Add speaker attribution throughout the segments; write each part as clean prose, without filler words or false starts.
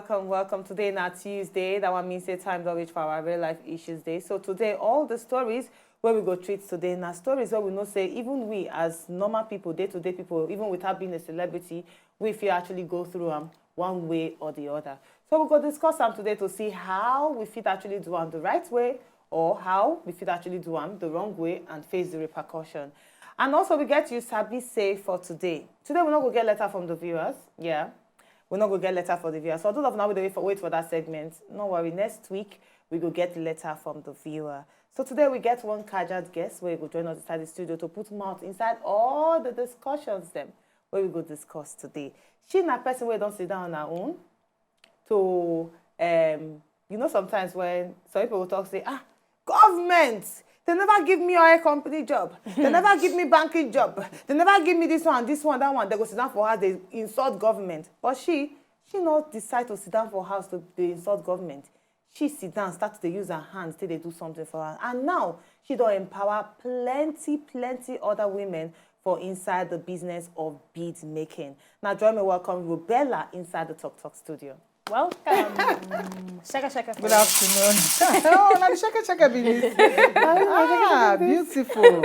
Speaker 1: Welcome. Today na Tuesday. That one means say time don reach for our real life issues day. So today, all the stories where we go treat today na stories where we know say even we as normal people, day-to-day people, even without being a celebrity, we feel actually go through them one way or the other. So we go discuss them today to see how we fit actually do them the right way or how we fit actually do them the wrong way and face the repercussion. And also we get you Sabi say for today. Today we're not going to get letter from the viewers. Yeah. We're not going to get letter for the viewers. So those of now, we wait for that segment. No worry. Next week, we will get letter from the viewer. So today, we get one casual guest where we will join us inside the studio to put mouth inside all the discussions them where we go discuss today. She's not a person where don't sit down on her own to, you know, sometimes when some people will talk, say, government, they never give me oil company job. They never give me banking job. They never give me this one, that one. They go sit down for house, they insult government. But she not decide to sit down for house to they insult government. She sit down, start to use her hands till they do something for her. And now, she don't empower plenty other women for inside the business of bead making. Now, join me, welcome Rubella inside the Talk studio.
Speaker 2: Welcome. Shaka.
Speaker 3: Good afternoon. Oh, now the shaka business. Beautiful.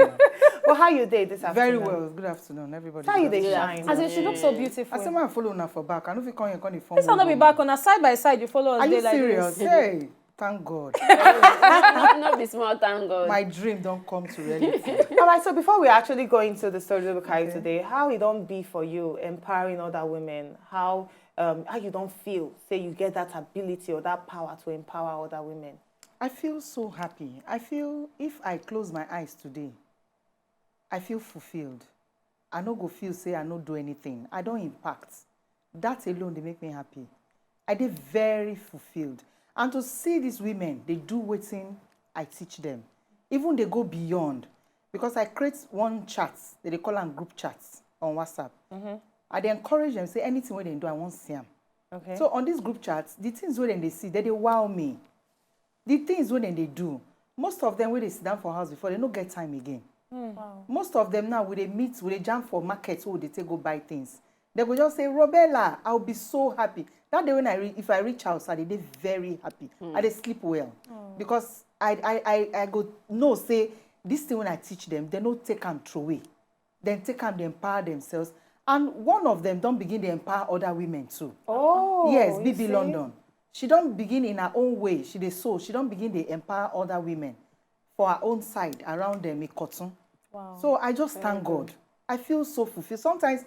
Speaker 1: Well, how you day this afternoon?
Speaker 3: Very well. Good afternoon, everybody.
Speaker 1: How you day shine?
Speaker 2: As in, she looks so beautiful.
Speaker 3: I say I follow now for back. I don't think you can phone.
Speaker 2: This one not be back on a side by side. You follow us.
Speaker 3: Are you
Speaker 2: like
Speaker 3: serious?
Speaker 2: This.
Speaker 3: Hey, thank God.
Speaker 4: Not be small, thank God.
Speaker 3: My dream don't come to reality.
Speaker 1: All right, so before we actually go into the story that we carry today, how it don't be for you empowering other women? How you don't feel, say you get that ability or that power to empower other women?
Speaker 3: I feel so happy. I feel if I close my eyes today, I feel fulfilled. I no go feel say I no do anything. I don't impact. That alone, they make me happy. I did very fulfilled. And to see these women, they do waiting, I teach them. Even they go beyond. Because I create one chat, they call them group chats on WhatsApp. I dey encourage them, say anything where they do, I want to see them.
Speaker 1: Okay.
Speaker 3: So on these group chats, the things where they see, they wow me. The things when they do, most of them when they sit down for house before, they don't get time again.
Speaker 2: Wow.
Speaker 3: Most of them now, when they meet, when they jam for markets, where they take go buy things, they will just say, Robella, I'll be so happy. That day when if I reach house, I dey very happy. I dey sleep well. Because I go know, say, this thing when I teach them, they don't take them throw away. Then take them, they empower themselves. And one of them don't begin to empower other women too.
Speaker 1: Oh,
Speaker 3: yes, BB London. She don't begin in her own way. She don't begin to empower other women for her own side around them in cotton.
Speaker 2: Wow.
Speaker 3: So I just thank God. I feel so fulfilled. Sometimes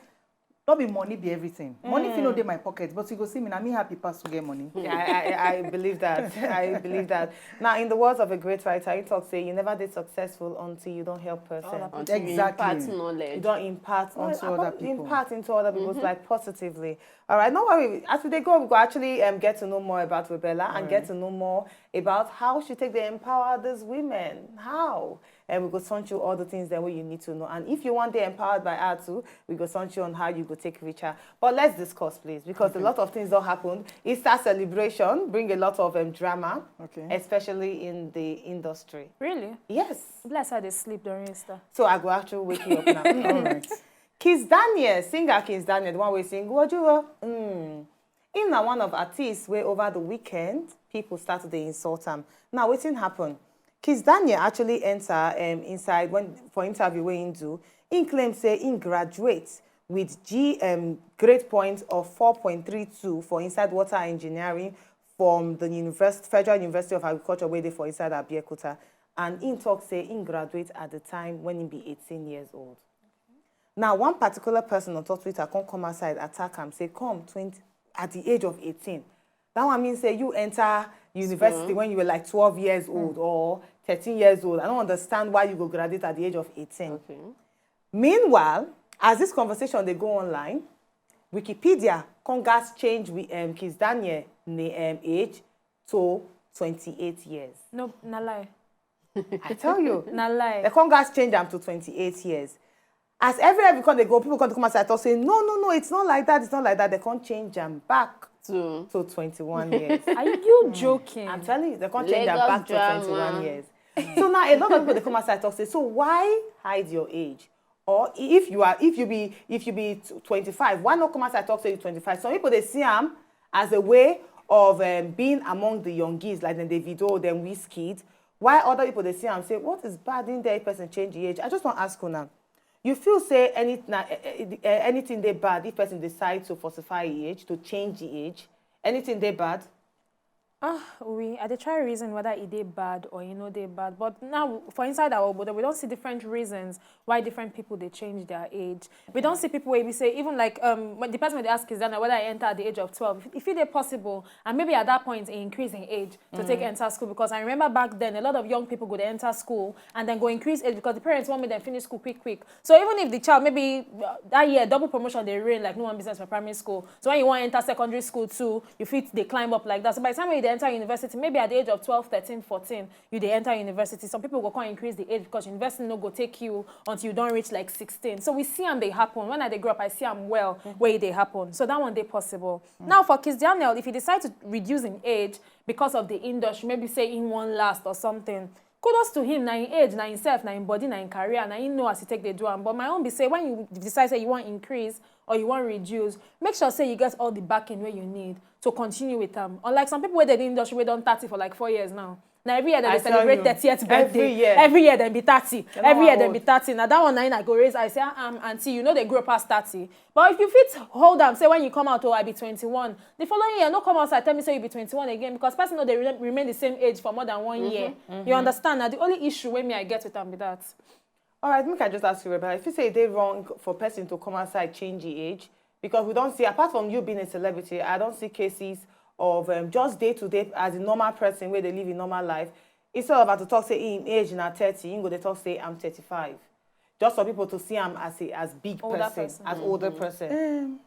Speaker 3: not be money be everything. Money feel not in my pocket, but you go see me, I'm happy pass to get money.
Speaker 1: Yeah, I believe that. I believe that. Now, in the words of a great writer, he talks, say, you never did successful until you don't help person.
Speaker 4: Until you
Speaker 3: Exactly.
Speaker 4: impart knowledge.
Speaker 1: You don't impart
Speaker 3: Onto other people.
Speaker 1: Impart into other people's life positively. All right, no worry. As we go, we go actually get to know more about Rubella and get to know more about how she take the empower these women. How? And we go send you all the things that you need to know. And if you want to empowered by her too, we go send you on how you go take richer. But let's discuss, please, because a lot of things don't happen. Easter celebration bring a lot of drama, especially in the industry.
Speaker 2: Really?
Speaker 1: Yes.
Speaker 2: Bless her, they sleep during Easter.
Speaker 1: So I go actually wake you up now.
Speaker 3: All right.
Speaker 1: Kiss Daniel, singer Kiss Daniel, the one we sing, what you in one of artists where over the weekend, people started to insult him. Now, what's happen? Kiss Daniel actually enter inside for interview where he do. He claims say he graduates with grade point of 4.32 for inside water engineering from the Federal University of Agriculture where they for inside Abeokuta. And he talk say he graduate at the time when he be 18 years old. Now, one particular person on top Twitter come outside, attack him, say, come 20 at the age of 18. That one means say you enter university when you were like 12 years old or 13 years old. I don't understand why you go graduate at the age of 18.
Speaker 4: Okay.
Speaker 1: Meanwhile, as this conversation they go online, Wikipedia Congas change Kiss Daniel age to 28 years.
Speaker 2: No, na lie.
Speaker 1: I tell you.
Speaker 2: Na lie.
Speaker 1: The Congas change them to 28 years. As every because they go, people come to come outside and say, no, it's not like that, it's not like that. They can't change them back to 21 years.
Speaker 2: Are you joking?
Speaker 1: I'm telling you, they can't change them
Speaker 4: Lagos
Speaker 1: back
Speaker 4: drama.
Speaker 1: to 21 years. So now a lot of people they come outside and talk say, so why hide your age? Or if you be 25, why not come outside and talk say you 25? Some people they see them as a way of being among the youngies, like the Davido, then Wizkid. Why other people they see them say, what is bad in there? Person change the age. I just want to ask you now. You feel say anything they bad if person decides to falsify the age, to change the age? Anything they bad?
Speaker 2: I dey try reason whether it dey bad or they bad. But now, for inside our Obodo, we don't see different reasons why different people they change their age. We don't see people where we say, even like, when the person they ask is whether I enter at the age of 12, if it is possible, and maybe at that point, it increase in age to take enter school. Because I remember back then, a lot of young people go to enter school and then go increase age because the parents want me to finish school quick. So even if the child, maybe that year, double promotion, they reign like no one business for primary school. So when you want to enter secondary school too, you fit, they climb up like that. So by the time when you enter university, maybe at the age of 12, 13, 14, you they enter university. Some people go can't increase the age because university no go take you until you don't reach like 16. So we see them they happen. When I grow up, I see them well where they happen. So that one they possible. Now for Kiss Daniel, if he decide to reduce in age because of the industry, maybe say in one last or something, kudos to him, na in age, na himself, na in body, na in career, na in know as he take the do am. But my own be say when you decide say you want increase or you want reduce, make sure say you get all the backing where you need to continue with them. Unlike some people where they in the industry we done 30 for like 4 years now. Now every year they celebrate 30th birthday. Every year they be 30. Every year they be 30. Now that one I go raise. I say, auntie, you know they grow past 30. But if you fit hold them, say when you come out, I be 21. The following year, no come outside tell me say you be 21 again because person know they remain the same age for more than 1 year. You understand? Now the only issue when I get with them be that.
Speaker 1: All right, make I just ask you, Rebecca, if you say they're wrong for person to come outside change the age, because we don't see, apart from you being a celebrity, I don't see cases of just day-to-day as a normal person where they live a normal life. It's all about to talk, say, in age, now 30, you go to talk, say, I'm 35. Just for people to see them as big person, as older person.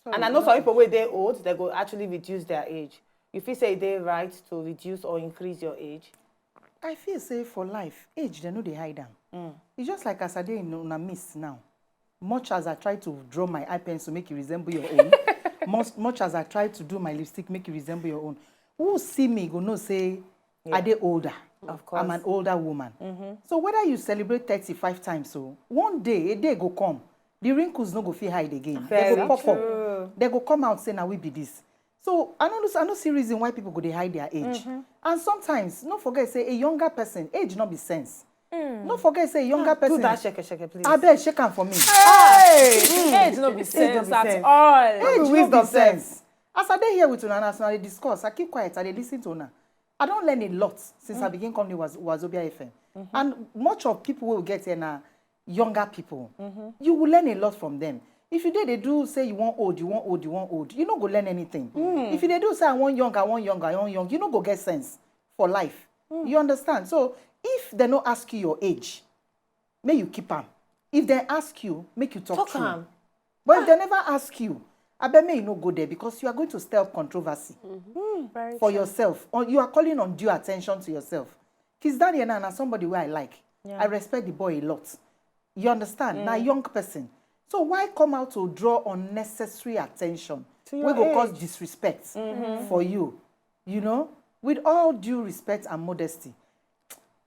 Speaker 1: And I know some people where they're old, they go actually reduce their age. If you say they're right to reduce or increase your age?
Speaker 3: I feel say for life, age, they know they hide them. It's just like as I did in a miss now. Much as I try to draw my eye pen to make it resemble your own, much as I try to do my lipstick, make it resemble your own, who see me go know say, are they older?
Speaker 1: Of course.
Speaker 3: I'm an older woman. So whether you celebrate 35 times, so one day, a day go come, the wrinkles no go feel hide again. They go pop up. They go come out say, now we be this. So I don't see reason why people go they hide their age. And sometimes, don't forget, say a younger person, age not be sense. Don't forget, say a younger person.
Speaker 1: Do that shake, please.
Speaker 3: I bet shake am for me.
Speaker 2: Age no be sense at all.
Speaker 3: Age wisdom sense. As I dey here with una, as I discuss, I keep quiet, I dey listen to una. I don't learn a lot since I began coming with Wazobia FM. And much of people will get here now, younger people. You will learn a lot from them. If you they do say you want old, you don't go learn anything. If you do say I want young, you don't go get sense for life. You understand? So if they don't ask you your age, may you keep them. If they ask you, make you talk to them. But if they never ask you, I bet may you not go there because you are going to stir up controversy for yourself. Or you are calling undue attention to yourself. Kiss Daniel and somebody where I like. I respect the boy a lot. You understand? Now young person. So why come out to draw unnecessary attention? We go cause disrespect for you. You know? With all due respect and modesty.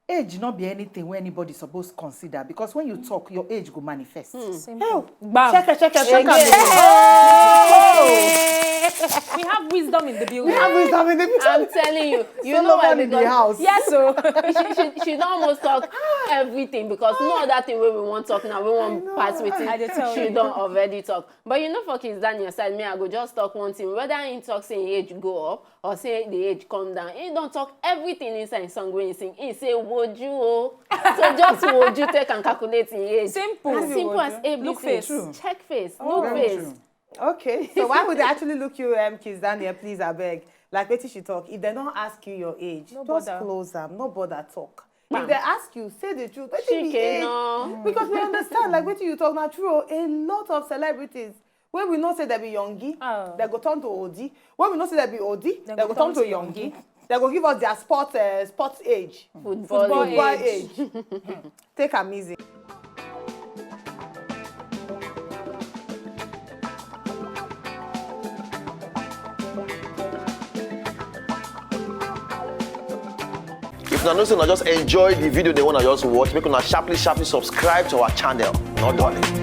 Speaker 3: Age not be anything where anybody supposed to consider because when you talk, your age will manifest.
Speaker 2: Simple.
Speaker 1: Check.
Speaker 2: We have wisdom in the building.
Speaker 4: I'm telling you, you know why?
Speaker 3: In the house.
Speaker 2: Yes, so
Speaker 4: she don't almost talk everything because no other thing where we want talk now. We want pass with it. She don't already talk. But you know, for Kiss Daniel side, me I go just talk one thing. Whether he talk say age go up or say the age come down, he don't talk everything inside song when he sing. He say would you? So just would you take and calculate in age?
Speaker 2: simple.
Speaker 4: As simple as ABC.
Speaker 2: Look face.
Speaker 4: Check face. Look face.
Speaker 3: True.
Speaker 1: Okay, so why would they actually look you, Kiss Daniel, please, I beg? Like, wait till she talk. If they don't ask you your age,
Speaker 2: No
Speaker 1: just
Speaker 2: bother.
Speaker 1: close them. No bother talk. If they ask you, say the truth. Wait till
Speaker 4: She
Speaker 1: be age.
Speaker 4: no.
Speaker 1: Because we understand, like, wait till you talk now, true. A lot of celebrities, When we know say they be Yongi,
Speaker 2: Oh.
Speaker 1: they go turn to Odi. When we know say they be Odi, they go turn to Yongi. They go give us their sports age.
Speaker 4: Football
Speaker 1: age. Take am easy.
Speaker 5: If una know say una just enjoy the video they wanna just watch, make una sharply subscribe to our channel. Not done.